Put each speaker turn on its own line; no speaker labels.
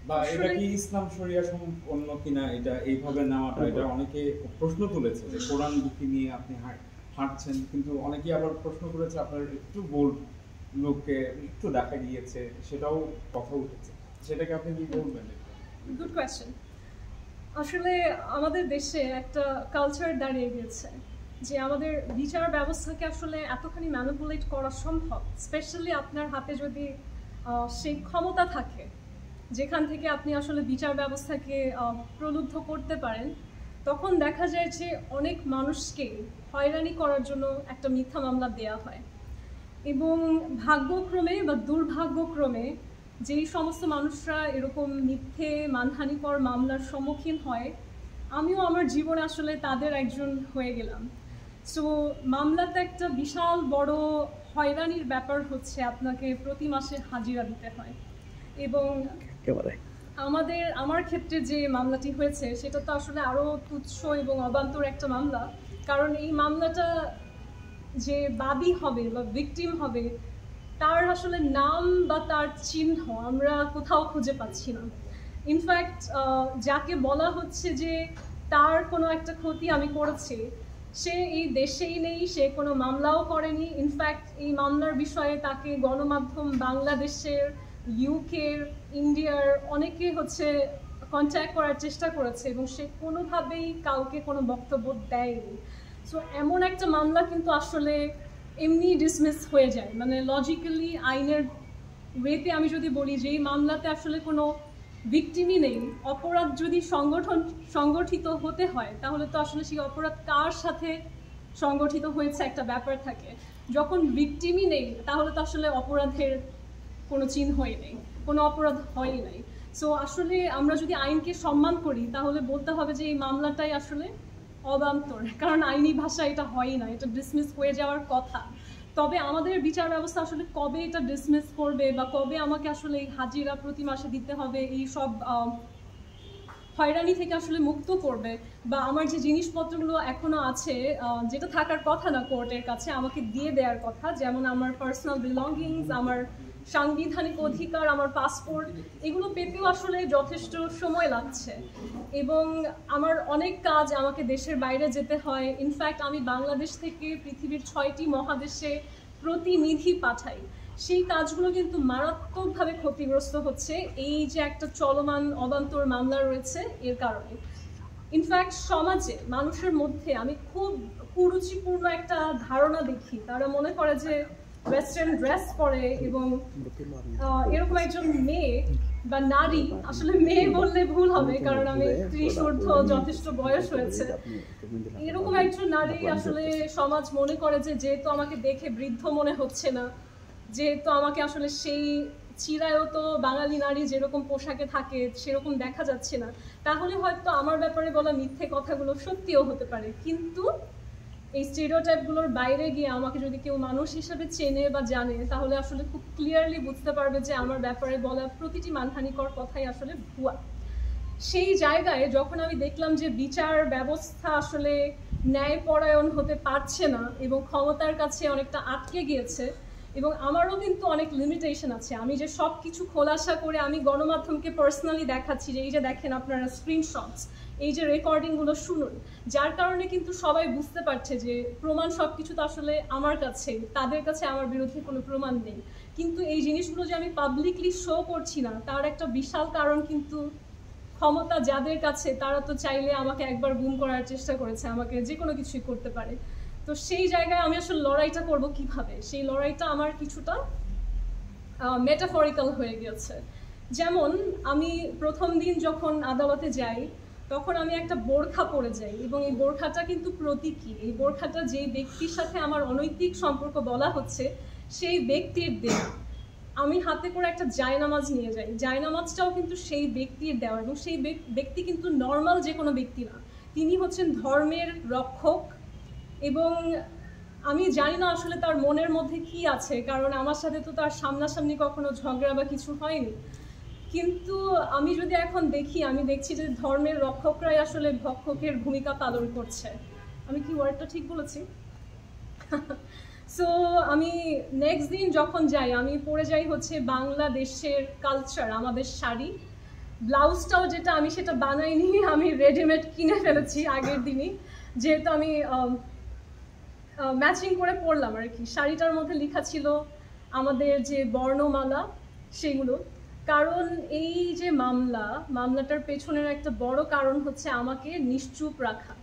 বা এটা কি ইসলাম শরিয়া সম্পন্ন কিনা, এটা এইভাবে নেওয়াটা, এটা অনেকে প্রশ্ন তুলেছে যে কোরআন বুকি নিয়ে আপনি হাঁটছেন, কিন্তু অনেকেই আবার প্রশ্ন করেছে আপনার একটু বোল্ড লোককে একটু দেখা গিয়েছে, সেটাও কথা উঠেছে, সেটাকে আপনি কি বলবেন?
Good question. আসলে আমাদের দেশে একটা কালচার দাঁড়িয়ে গিয়েছে যে আমাদের বিচার ব্যবস্থাকে আসলে এতখানি ম্যানিপুলেট করা সম্ভব, স্পেশালি আপনার হাতে যদি সেই ক্ষমতা থাকে যেখান থেকে আপনি আসলে বিচার ব্যবস্থাকে প্রলুব্ধ করতে পারেন, তখন দেখা যায় যে অনেক মানুষকে হয়রানি করার জন্য একটা মিথ্যা মামলা দেয়া হয়। এবং ভাগ্যক্রমে বা দুর্ভাগ্যক্রমে যেই সমস্ত মানুষরা এরকম মিথ্যে মানহানিকর মামলার সম্মুখীন হয়, আমিও আমার জীবনে আসলে তাদের একজন হয়ে গেলাম। সো মামলাতে একটা বিশাল বড় হয়রানির ব্যাপার হচ্ছে আপনাকে প্রতি মাসে হাজিরা দিতে হয়। এবং আমার ক্ষেত্রে যে মামলাটি হয়েছে সেটা তো আসলে আরও তুচ্ছ এবং অবান্তর একটা মামলা, কারণ এই মামলাটা যে বাদী হবে বা ভিকটিম হবে তার আসলে নাম বা তার চিহ্ন আমরা কোথাও খুঁজে পাচ্ছি না। ইনফ্যাক্ট যাকে বলা হচ্ছে যে তার কোনো একটা ক্ষতি আমি করেছি, সে এই দেশেই নেই, সে কোনো মামলাও করেনি। ইনফ্যাক্ট এই মামলার বিষয়ে তাকে গণমাধ্যম বাংলাদেশের, ইউকের, ইন্ডিয়ার অনেকে হচ্ছে কন্ট্যাক্ট করার চেষ্টা করেছে এবং সে কোনোভাবেই কাউকে কোনো বক্তব্য দেয়নি। সো এমন একটা মামলা কিন্তু আসলে এমনি ডিসমিস হয়ে যায়, মানে লজিক্যালি আইনের ওয়েতে আমি যদি বলি যে এই মামলাতে আসলে কোনো ভিকটিমই নেই। অপরাধ যদি সংগঠিত হতে হয় তাহলে তো আসলে সেই অপরাধ কার সাথে সংগঠিত হয়েছে একটা ব্যাপার থাকে। যখন ভিকটিমই নেই তাহলে তো আসলে অপরাধের কোনো চিহ্নই নেই, কোনো অপরাধ হয়ই নাই। সো আসলে আমরা যদি আইনকে সম্মান করি তাহলে বলতে হবে যে এই মামলাটাই আসলে অবান্তর, কারণ আইনি ভাষা এটা হয় না, এটা ডিসমিস হয়ে যাওয়ার কথা। তবে আমাদের বিচার ব্যবস্থা আসলে কবে এটা ডিসমিস করবে বা কবে আমাকে আসলে এই হাজিরা প্রতি মাসে দিতে হবে, এই সব হয়রানি থেকে আসলে মুক্ত করবে, বা আমার যে জিনিসপত্রগুলো এখনো আছে যেটা থাকার কথা না কোর্টের কাছে আমাকে দিয়ে দেওয়ার কথা, যেমন আমার পার্সোনাল বিলঙ্গিংস, আমার সাংবিধানিক অধিকার, আমার পাসপোর্ট, এগুলো পেতেও আসলে যথেষ্ট সময় লাগছে। এবং আমার অনেক কাজ আমাকে দেশের বাইরে যেতে হয়। ইনফ্যাক্ট আমি বাংলাদেশ থেকে পৃথিবীর 6টি মহাদেশে প্রতিনিধি পাঠাই। সেই কাজগুলো কিন্তু মারাত্মকভাবে ক্ষতিগ্রস্ত হচ্ছে এই যে একটা চলমান অবান্তর মামলা রয়েছে এর কারণে। ইনফ্যাক্ট সমাজে মানুষের মধ্যে আমি খুব কুরুচিপূর্ণ একটা ধারণা দেখি, তারা মনে করে যে ওয়েস্টার্ন ড্রেস পরে এবং এরকম একজন মেয়ে বা নারী, আসলে মেয়ে বললে ভুল হবে কারণ আমি 30 ঊর্ধ্ব যথেষ্ট বয়স হয়েছে, এরকম একজন নারী আসলে সমাজ মনে করে যে যেহেতু আমাকে দেখে বৃদ্ধ মনে হচ্ছে না, যেহেতু আমাকে আসলে সেই চিরায়ত বাঙালি নারী যেরকম পোশাকে থাকে সেরকম দেখা যাচ্ছে না, তাহলে হয়তো আমার ব্যাপারে বলা মিথ্যে কথাগুলো সত্যিও হতে পারে। কিন্তু এই স্টেরিওটাইপগুলোর বাইরে গিয়ে আমাকে যদি কেউ মানুষ হিসেবে চেনে বা জানে তাহলে আসলে খুব ক্লিয়ারলি বুঝতে পারবে যে আমার ব্যাপারে বলা প্রতিটি মানহানিকর কথাই আসলে ভুয়া। সেই জায়গায় যখন আমি দেখলাম যে বিচার ব্যবস্থা আসলে ন্যায়পরায়ণ হতে পারছে না এবং ক্ষমতার কাছে অনেকটা আটকে গিয়েছে, এবং আমারও কিন্তু অনেক লিমিটেশন আছে, আমি যে সব কিছু খোলাসা করে আমি গণমাধ্যমকে পার্সোনালি দেখাচ্ছি যে এই যে দেখেন আপনারা স্ক্রিনশটস, এই যে রেকর্ডিংগুলো শুনুন, যার কারণে কিন্তু সবাই বুঝতে পারছে যে প্রমাণ সব কিছু তো আসলে আমার কাছে, তাদের কাছে আমার বিরুদ্ধে কোনো প্রমাণ নেই। কিন্তু এই জিনিসগুলো যে আমি পাবলিকলি শো করছি না তার একটা বিশাল কারণ কিন্তু ক্ষমতা যাদের কাছে, তারা তো চাইলে আমাকে একবার গুম করার চেষ্টা করেছে, আমাকে যে কোনো কিছুই করতে পারে। তো সেই জায়গায় আমি আসলে লড়াইটা করব কিভাবে, সেই লড়াইটা আমার কিছুটা মেটাফরিক্যাল হয়ে গিয়েছে। যেমন আমি প্রথম দিন যখন আদালতে যাই তখন আমি একটা বোরখা পরে যাই, এবং এই বোরখাটা কিন্তু প্রতীকী। এই বোরখাটা যেই ব্যক্তির সাথে আমার অনৈতিক সম্পর্ক বলা হচ্ছে সেই ব্যক্তির দেয়া। আমি হাতে করে একটা জায়নামাজ নিয়ে যাই, জায়নামাজটাও কিন্তু সেই ব্যক্তির দেওয়া, এবং সেই ব্যক্তি কিন্তু নর্মাল যে কোনো ব্যক্তি না, তিনি হচ্ছেন ধর্মের রক্ষক। এবং আমি জানি না আসলে তার মনের মধ্যে কি আছে, কারণ আমার সাথে তো তার সামনাসামনি কখনো ঝগড়া বা কিছু হয়নি। কিন্তু আমি যদি এখন দেখি, আমি দেখছি যে ধর্মের রক্ষকরাই আসলে ভক্ষকের ভূমিকা পালন করছে। আমি কি ওয়ার্ডটা ঠিক বলেছি? সো আমি নেক্সট দিন যখন যাই আমি পরে যাই হচ্ছে বাংলাদেশের কালচার, আমাদের শাড়ি, ব্লাউজটাও যেটা আমি সেটা বানাইনি, আমি রেডিমেড কিনে ফেলেছি আগের দিনই, যেহেতু আমি ম্যাচিং করে পরলাম আর কি। শাড়িটার মধ্যে লেখা ছিল আমাদের যে বর্ণমালা সেগুলো। কারণ এই যে মামলাটার পেছনের একটা বড় কারণ হচ্ছে আমাকে নিশ্চুপ রাখা।